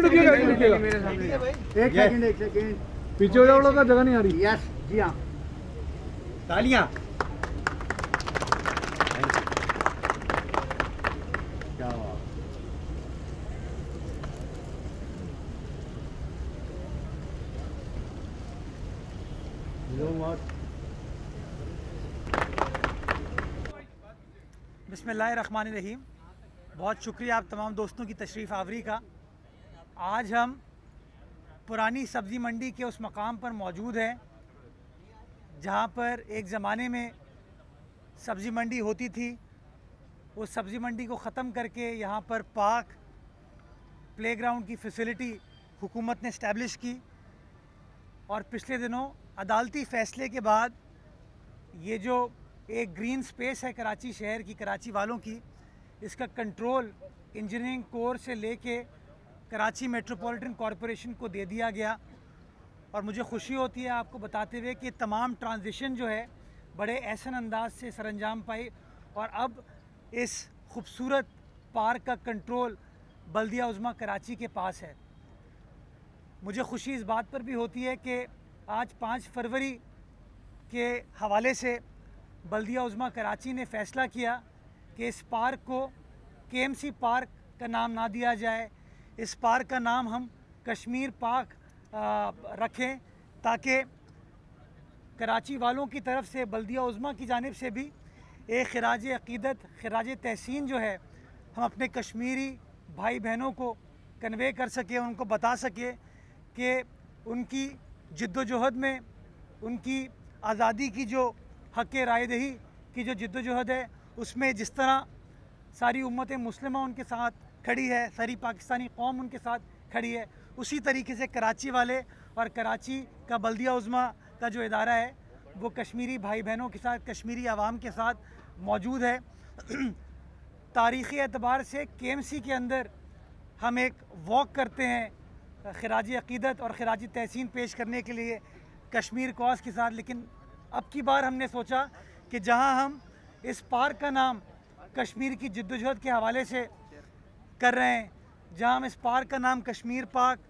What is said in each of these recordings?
Minute रुकिएगा, एक minute रुकिएगा। एक second पीछे हो जाओ, का जगह नहीं आ रही। यस जी हाँ, तालियां। क्या बात। बिस्मिल्लाहिर्रहमानिर्रहीम। बहुत शुक्रिया आप तमाम दोस्तों की तशरीफ़ आवरी का। आज हम पुरानी सब्ज़ी मंडी के उस मकाम पर मौजूद हैं जहाँ पर एक ज़माने में सब्ज़ी मंडी होती थी। उस सब्ज़ी मंडी को ख़त्म करके यहाँ पर पार्क प्लेग्राउंड की फ़ैसिलिटी हुकूमत ने इस्टेब्लिश की और पिछले दिनों अदालती फ़ैसले के बाद ये जो एक ग्रीन स्पेस है कराची शहर की, कराची वालों की, इसका कंट्रोल इंजीनियरिंग कोर से लेके कराची मेट्रोपॉलिटन कॉरपोरेशन को दे दिया गया। और मुझे खुशी होती है आपको बताते हुए कि तमाम ट्रांजिशन जो है बड़े एहसन अंदाज से सरअंजाम पाई और अब इस खूबसूरत पार्क का कंट्रोल बल्दिया उज़्मा कराची के पास है। मुझे खुशी इस बात पर भी होती है कि आज 5 फरवरी के हवाले से बल्दिया उज़्मा कराची ने फ़ैसला किया कि इस पार्क को KMC पार्क का नाम ना दिया जाए, इस पार्क का नाम हम कश्मीर पार्क रखें ताकि कराची वालों की तरफ से बल्दिया उज़्मा की जानिब से भी एक खिराज अक़ीदत, खिराज तहसीन जो है हम अपने कश्मीरी भाई बहनों को कन्वे कर सकें, उनको बता सकें कि उनकी जिद्दोजहद में, उनकी आज़ादी की जो हक़ रायदही की जो जिद्दोजहद है उसमें जिस तरह सारी उम्मत मुस्लिमा उनके साथ खड़ी है, सारी पाकिस्तानी कौम उनके साथ खड़ी है, उसी तरीके से कराची वाले और कराची का बल्दिया उज़्मा का जो इदारा है वो कश्मीरी भाई बहनों के साथ, कश्मीरी आवाम के साथ मौजूद है। तारीख़ी एतबार से KMC के अंदर हम एक वॉक करते हैं खिराज अक़ीदत और खिराज तहसीन पेश करने के लिए कश्मीर कॉज के साथ, लेकिन अब की बार हमने सोचा कि जहां हम इस पार्क का नाम कश्मीर की जिद्दोजहद के हवाले से कर रहे हैं, जहां हम इस पार्क का नाम कश्मीर पार्क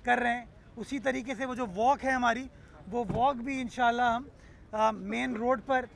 कर रहे हैं, उसी तरीके से वो जो वॉक है हमारी, वो वॉक भी इंशाल्लाह हम मेन रोड पर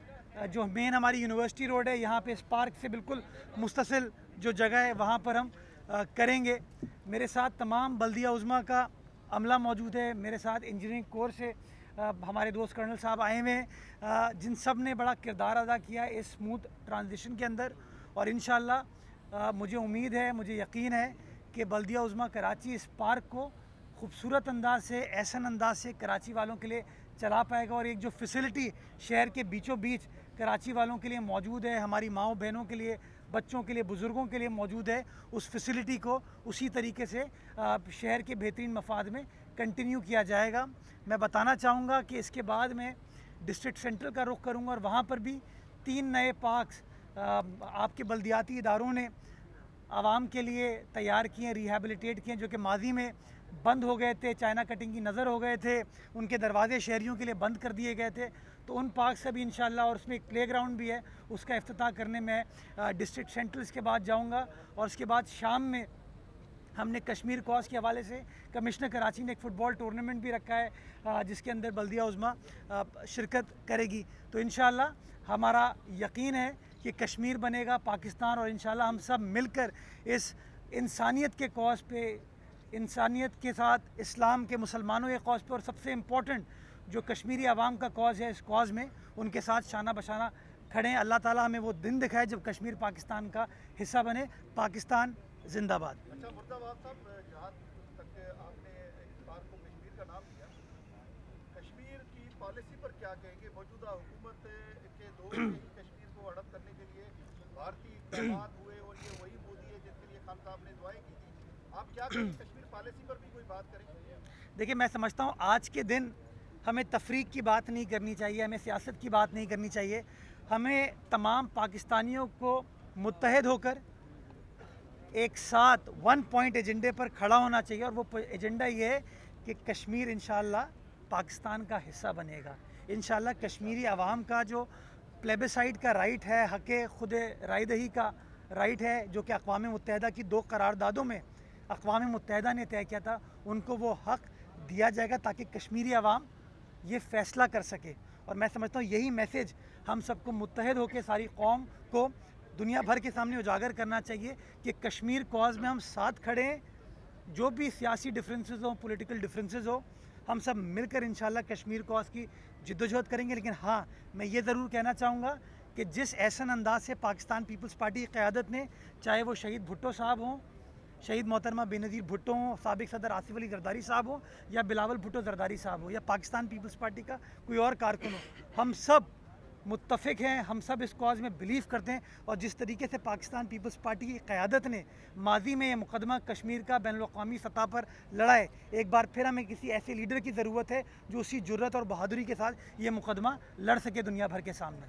जो मेन हमारी यूनिवर्सिटी रोड है, यहाँ पे इस पार्क से बिल्कुल मुस्तसिल जो जगह है वहाँ पर हम करेंगे। मेरे साथ तमाम बल्दिया उज़्मा का अमला मौजूद है, मेरे साथ इंजीनियरिंग कोर्स से हमारे दोस्त कर्नल साहब आए हुए हैं जिन सब ने बड़ा किरदार अदा किया है इस स्मूथ ट्रांजिशन के अंदर। और इंशाल्लाह मुझे उम्मीद है, मुझे यकीन है कि बल्दिया उज़्मा कराची इस पार्क को खूबसूरत अंदाज से, एहसन अंदाज से कराची वालों के लिए चला पाएगा और एक जो फैसिलिटी शहर के बीचों बीच कराची वालों के लिए मौजूद है, हमारी माओ बहनों के लिए, बच्चों के लिए, बुज़ुर्गों के लिए मौजूद है, उस फैसिलिटी को उसी तरीके से शहर के बेहतरीन मफाद में कंटिन्यू किया जाएगा। मैं बताना चाहूँगा कि इसके बाद मैं डिस्ट्रिक्ट सेंटर का रुख करूँगा और वहाँ पर भी 3 नए पार्क्स आपके बल्दियाती इदारों ने आवाम के लिए तैयार किए, रिहैबिलिटेट किए, जो कि माजी में बंद हो गए थे, चाइना कटिंग की नज़र हो गए थे, उनके दरवाजे शहरियों के लिए बंद कर दिए गए थे। तो उन पार्क से भी इंशाल्लाह, और उसमें एक प्लेग्राउंड भी है, उसका इफ्तिताह करने में डिस्ट्रिक्ट सेंटर्स के बाद जाऊंगा। और उसके बाद शाम में हमने कश्मीर कॉज के हवाले से कमिश्नर कराची ने एक फ़ुटबॉल टूर्नामेंट भी रखा है जिसके अंदर बल्दिया उज़्मा शिरकत करेगी। तो इंशाल्लाह हमारा यकीन है कि कश्मीर बनेगा पाकिस्तान, और इंशाल्लाह हम सब मिलकर इस इंसानियत के कॉज पे, इंसानियत के साथ इस्लाम के, मुसलमानों के कॉज पे, और सबसे इम्पोर्टेंट जो कश्मीरी आवाम का कॉज है, इस कॉज में उनके साथ शाना बशाना खड़े हैं। अल्लाह ताला हमें वो दिन दिखाए जब कश्मीर पाकिस्तान का हिस्सा बने। पाकिस्तान जिंदाबाद। अच्छा मुर्दाबाद साहब, जहाँ तक आपने इस पार्क को कश्मीर का नाम दिया, कश्मीर की पॉलिसी पर क्या कहेंगे? मौजूदा हुकूमत के दौर में ही कश्मीर को हड़प करने के लिए भारतीय इक़दामात हुए और ये वही मोदी है जिसके लिए खान साहब ने दुआएं की थी। आप क्या कहेंगे, कश्मीर पॉलिसी पर भी कोई बात करेंगे? देखिए, मैं समझता हूँ आज के दिन हमें तफरीक की बात नहीं करनी चाहिए, हमें सियासत की बात नहीं करनी चाहिए। हमें तमाम पाकिस्तानियों को मुत्तहद होकर एक साथ 1 पॉइंट एजेंडे पर खड़ा होना चाहिए, और वो एजेंडा ये है कि कश्मीर इंशाल्लाह पाकिस्तान का हिस्सा बनेगा। इंशाल्लाह कश्मीरी आवाम का जो प्लेबिसाइड का राइट है, हक़ खुद रायदही का राइट है, जो कि अक़वाम मुत्तहदा की 2 करारदादों में अक़वाम मुत्तहिदा ने तय किया था, उनको वो हक़ दिया जाएगा ताकि कश्मीरी अवाम ये फ़ैसला कर सके। और मैं समझता हूँ यही मैसेज हम सबको मुत्तहिद होकर सारी कौम को दुनिया भर के सामने उजागर करना चाहिए कि कश्मीर कॉज़ में हम साथ खड़े हैं। जो भी सियासी डिफरेंसेस हो, पॉलिटिकल डिफरेंसेस हो, हम सब मिलकर इंशाल्लाह कश्मीर कॉज़ की जिद्दोजहद करेंगे। लेकिन हाँ, मैं ये ज़रूर कहना चाहूँगा कि जिस एहसन अंदाज से पाकिस्तान पीपल्स पार्टी की क़यादत ने, चाहे वो शहीद भुट्टो साहब हों, शहीद मोहतरमा बेनज़ीर भुट्टो हों, साबिक़ सदर आसिफ अली ज़रदारी साहब हो, या बिलावल भुट्टो ज़रदारी साहब हो, या पाकिस्तान पीपल्स पार्टी का कोई और कारकुन हो, हम सब मुत्तफ़िक हैं, हम सब इस कॉज़ में बिलीव करते हैं। और जिस तरीके से पाकिस्तान पीपल्स पार्टी की क़यादत ने माजी में ये मुकदमा कश्मीर का बैनुल-अक़वामी सतह पर लड़ा है, एक बार फिर हमें किसी ऐसे लीडर की ज़रूरत है जो उसी जुर्रत और बहादुरी के साथ ये मुकदमा लड़ सके दुनिया भर के सामने।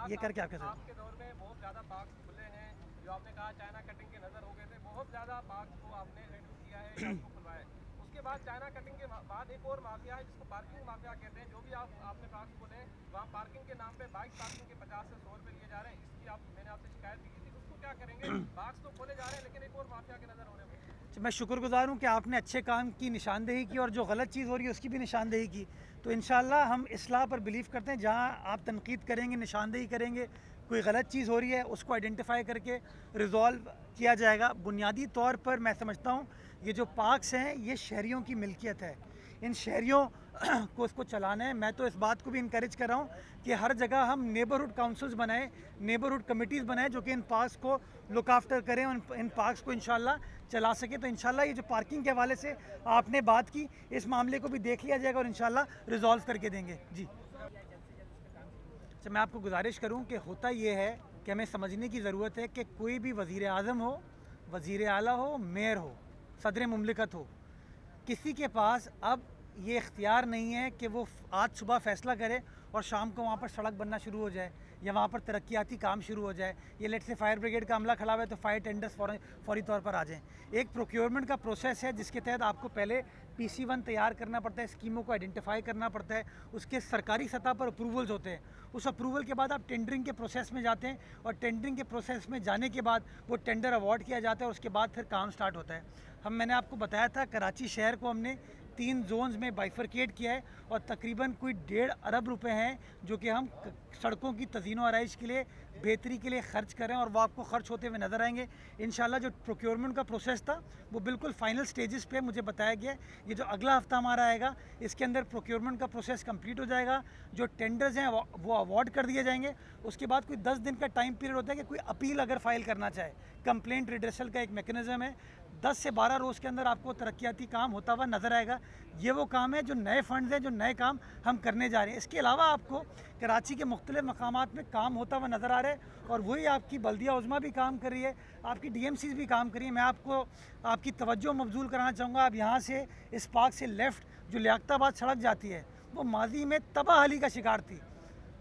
ये करके आपके साथ आपके दौर में बहुत ज़्यादा पार्क खुले हैं, जो आपने कहा चाइना कटिंग के नज़र हो गए थे, बहुत ज़्यादा पार्क को आपने रेड्यू किया है या उसको खुलवाया है। उसके बाद चाइना कटिंग के बाद एक और माफिया है जिसको पार्किंग माफिया कहते हैं। जो भी आपने पार्क खोले वहाँ पार्किंग के नाम पे बाइक पार्किंग के 50 से 100 रुपये लिए जा रहे हैं। इसकी मैंने आपसे शिकायत भी की थी, उसको क्या करेंगे? पार्क तो खोले जा रहे हैं लेकिन एक और माफिया के नज़र हो रहे हैं। मैं शुक्रगुजार हूँ कि आपने अच्छे काम की निशानदेही की और जो गलत चीज़ हो रही है उसकी भी निशानदेही की। तो इंशाल्लाह हम इस्लाह पर बिलीव करते हैं। जहाँ आप तनकीद करेंगे, निशानदेही करेंगे, कोई गलत चीज़ हो रही है उसको आइडेंटिफाई करके रिज़ॉल्व किया जाएगा। बुनियादी तौर पर मैं समझता हूँ ये जो पार्क्स हैं ये शहरियों की मिल्कियत है, इन शहरियों को इसको चलाना है। मैं तो इस बात को भी इनकरेज कर रहा हूँ कि हर जगह हम नेबरहुड काउंसिल्स बनाएं, नेबरहुड कमिटीज़ बनाएं जो कि इन पार्क्स को लुक आफ्टर करें और इन पार्क्स को इंशाल्लाह चला सके। तो इंशाल्लाह ये जो पार्किंग के हवाले से आपने बात की, इस मामले को भी देख लिया जाएगा और इंशाल्लाह रिजॉल्व करके देंगे। जी अच्छा, मैं आपको गुजारिश करूँ कि होता ये है कि हमें समझने की ज़रूरत है कि कोई भी वज़ीर आज़म हो, वज़ीर आला हो, मेयर हो, सदर मुमलिकत हो, किसी के पास अब ये इख्तियार नहीं है कि वो आज सुबह फ़ैसला करे और शाम को वहाँ पर सड़क बनना शुरू हो जाए या वहाँ पर तरक्याती काम शुरू हो जाए। ये लेट से फायर ब्रिगेड का अमला खड़ा हुआ है तो फायर टेंडर्स फौरी तौर पर आ जाएँ। एक प्रोक्योरमेंट का प्रोसेस है जिसके तहत आपको पहले PC1 तैयार करना पड़ता है, स्कीमों को आइडेंटिफाई करना पड़ता है, उसके सरकारी सतह पर अप्रूवल्स होते हैं। उस अप्रूवल के बाद आप टेंडरिंग के प्रोसेस में जाते हैं और टेंडरिंग के प्रोसेस में जाने के बाद वो टेंडर अवार्ड किया जाता है और उसके बाद फिर काम स्टार्ट होता है। मैंने आपको बताया था कराची शहर को हमने 3 जोन्स में बाइफरकेट किया है और तकरीबन कोई 1.5 अरब रुपए हैं जो कि हम सड़कों की तज़ीनो आराइश के लिए, बेहतरी के लिए खर्च करें और वो आपको खर्च होते हुए नज़र आएंगे इंशाल्लाह। जो प्रोक्योरमेंट का प्रोसेस था वो बिल्कुल फाइनल स्टेजेस पे मुझे बताया गया। ये जो अगला हफ्ता हमारा आएगा इसके अंदर प्रोक्योरमेंट का प्रोसेस कंप्लीट हो जाएगा, जो टेंडर्स हैं वो अवार्ड कर दिए जाएंगे। उसके बाद कोई 10 दिन का टाइम पीरियड होता है कि कोई अपील अगर फाइल करना चाहे, कंप्लेंट रिड्रेसल का एक मैकेनिज्म है। 10 से 12 रोज़ के अंदर आपको तरक्याती काम होता हुआ नज़र आएगा। ये वो काम है जो नए फंड्स हैं, जो नए काम हम करने जा रहे हैं। इसके अलावा आपको कराची के मुख्तलिफ मकामात में काम होता हुआ नज़र आ रहा है और वही आपकी बल्दिया उज़्मा भी काम कर रही है, आपकी DMCs भी काम कर रही है। मैं आपको आपकी तवज्जो मबजूल कराना चाहूँगा। आप यहाँ से इस पार्क से लेफ़्ट जो लियाकताबाद सड़क जाती है वो माजी में तबाहली का शिकार थी।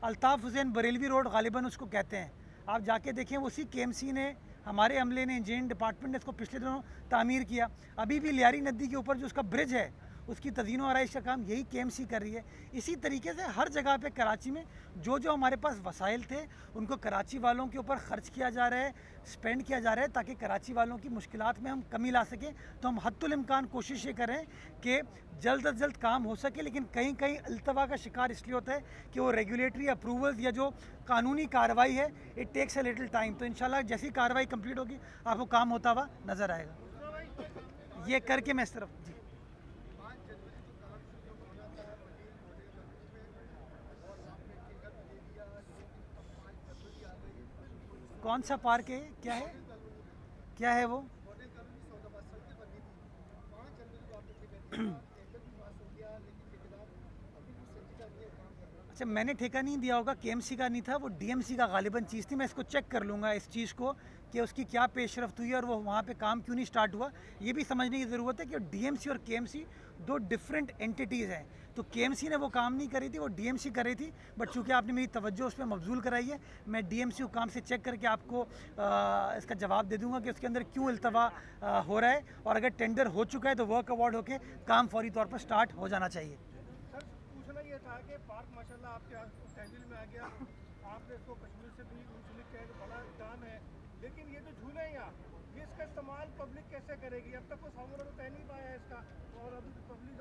अल्ताफ़ हुसैन बरेलवी रोड गालिबन उसको कहते हैं। आप जाके देखें, उसी KMC ने, हमारे अमले ने, इंजीनियरिंग डिपार्टमेंट ने इसको पिछले दिनों तामीर किया। अभी भी लियारी नदी के ऊपर जो उसका ब्रिज है उसकी तज़ीनो आराइश का काम यही KMC कर रही है। इसी तरीके से हर जगह पे कराची में जो जो हमारे पास वसाइल थे उनको कराची वालों के ऊपर ख़र्च किया जा रहा है, स्पेंड किया जा रहा है ताकि कराची वालों की मुश्किलात में हम कमी ला सकें। तो हम हद्दुल इम्कान कोशिश ये करें कि जल्द अज जल्द काम हो सके, लेकिन कहीं कहीं अल्तवा का शिकार इसलिए होता है कि वो रेगुलेटरी अप्रूवल्स या जो कानूनी कार्रवाई है it takes a little time. तो इंशाल्लाह जैसी कार्रवाई कंप्लीट होगी आपको काम होता हुआ नज़र आएगा। ये करके मैं इस तरफ जी कौन सा पार्क है, क्या है वो? अच्छा, मैंने ठेका नहीं दिया होगा, KMC का नहीं था, वो DMC का गालिबन चीज़ थी। मैं इसको चेक कर लूँगा इस चीज़ को कि उसकी क्या पेशरफ्त हुई और वो वहाँ पे काम क्यों नहीं स्टार्ट हुआ। ये भी समझने की ज़रूरत है कि DMC और KMC 2 डिफरेंट एंटिटीज़ हैं। तो KMC ने वो काम नहीं करी थी, वो DMC कर रही थी। बट चूँकि आपने मेरी तवज्जो उस पर मबजूल कराई है, मैं DMC को काम से चेक करके आपको इसका जवाब दे दूँगा कि उसके अंदर क्यों इल्तवा हो रहा है। और अगर टेंडर हो चुका है तो वर्क अवार्ड होकर काम फौरी तौर पर स्टार्ट हो जाना चाहिए। सर, पूछना ये था कि पार्क माशाल्लाह आपके तहसील में आ गया, आपने इसको कश्मीर से भी मुंसलिक किया, तो बड़ा काम है, लेकिन ये जो झूले हैं यहाँ, ये इसका इस्तेमाल पब्लिक कैसे करेगी? अब तक कोई फार्मूला तो तय नहीं पाया है इसका, और अभी पब्लिक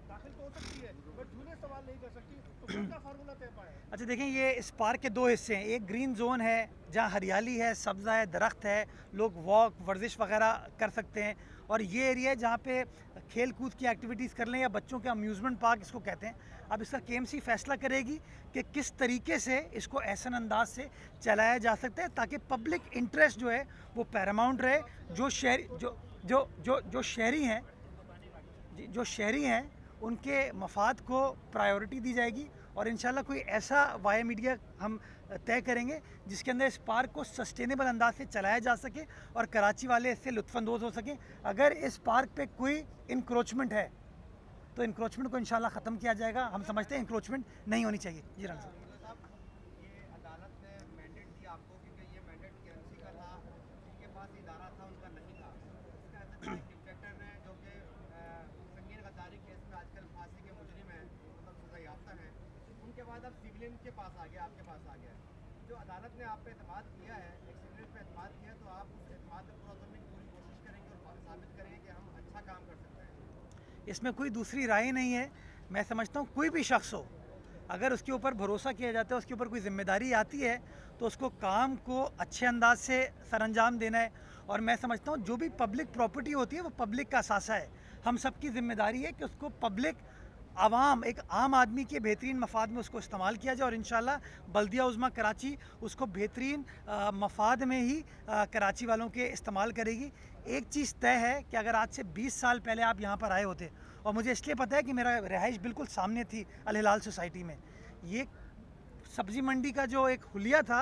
दाखिल तो हो सकती है बट झूले इस्तेमाल नहीं कर सकती, तो क्या फार्मूला तय पाया है? अच्छा देखें, ये इस पार्क के दो हिस्से हैं। एक ग्रीन जोन है जहाँ हरियाली है, सब्ज़ा है, दरख्त है, लोग वॉक वर्जिश वगैरह कर सकते हैं, और ये एरिया है जहाँ पे खेल कूद की एक्टिविटीज़ कर लें, या बच्चों के अम्यूज़मेंट पार्क इसको कहते हैं। अब इसका KMC फैसला करेगी कि किस तरीके से इसको ऐसा अंदाज से चलाया जा सकता है ताकि पब्लिक इंटरेस्ट जो है वो पैरामाउंट रहे। जो शहरी हैं उनके मफाद को प्रायोरिटी दी जाएगी, और इंशाल्लाह कोई ऐसा वाया मीडिया हम तय करेंगे जिसके अंदर इस पार्क को सस्टेनेबल अंदाज से चलाया जा सके और कराची वाले इससे लुत्फ़अंदोज़ हो सकें। अगर इस पार्क पे कोई इंक्रोचमेंट है तो इंक्रोचमेंट को इंशाल्लाह ख़त्म किया जाएगा। हम समझते हैं इंक्रोचमेंट नहीं होनी चाहिए। जी राना साहब, ये अदालत ने मैंडेट दिया आपको, क्योंकि ये मैंडेट KMC का था, जिनके पास इदारा था उनका नहीं था। इसका ऐसा डिक्टेटर ने, जो कि संगीन गद्दारी केस में आजकल फांसी के मुजरिम हैं, मतलब सजा याफ्ता हैं, उनके बाद अब सिविलियन के पास आ गया, आपके पास आ गया। जो अदालत ने आप पे एतमाद किया है, एक सिविलियन पे एतमाद किया, तो आप उस एतमाद में पूरा उतरने की पूरी कोशिश करेंगे और साबित करेंगे कि हम अच्छा काम कर सकते हैं। इसमें कोई दूसरी राय नहीं है। मैं समझता हूँ कोई भी शख्स हो, अगर उसके ऊपर भरोसा किया जाता है, उसके ऊपर कोई जिम्मेदारी आती है, तो उसको काम को अच्छे अंदाज से सरअंजाम देना है। और मैं समझता हूँ जो भी पब्लिक प्रॉपर्टी होती है वो पब्लिक का असासा है। हम सब की जिम्मेदारी है कि उसको पब्लिक, आवाम, एक आम आदमी के बेहतरीन मफाद में उसको इस्तेमाल किया जाए, और इंशाल्लाह बल्दिया उज़्मा कराची उसको बेहतरीन मफाद में ही कराची वालों के इस्तेमाल करेगी। एक चीज़ तय है कि अगर आज से 20 साल पहले आप यहाँ पर आए होते, और मुझे इसलिए पता है कि मेरा रिहाइश बिल्कुल सामने थी अल हिलाल सोसाइटी में, ये सब्ज़ी मंडी का जो एक हुलिया था,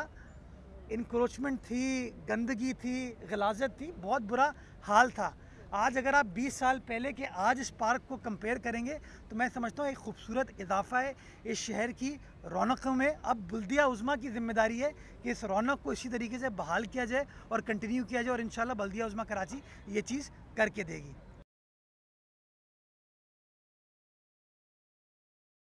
इंक्रोचमेंट थी, गंदगी थी, गलाजत थी, बहुत बुरा हाल था। आज अगर आप 20 साल पहले के आज इस पार्क को कंपेयर करेंगे तो मैं समझता हूँ एक खूबसूरत इजाफा है इस शहर की रौनकों में। अब बल्दिया उज़्मा की ज़िम्मेदारी है कि इस रौनक को इसी तरीके से बहाल किया जाए और कंटिन्यू किया जाए, और इंशाल्लाह बल्दिया उज़्मा कराची ये चीज़ करके देगी।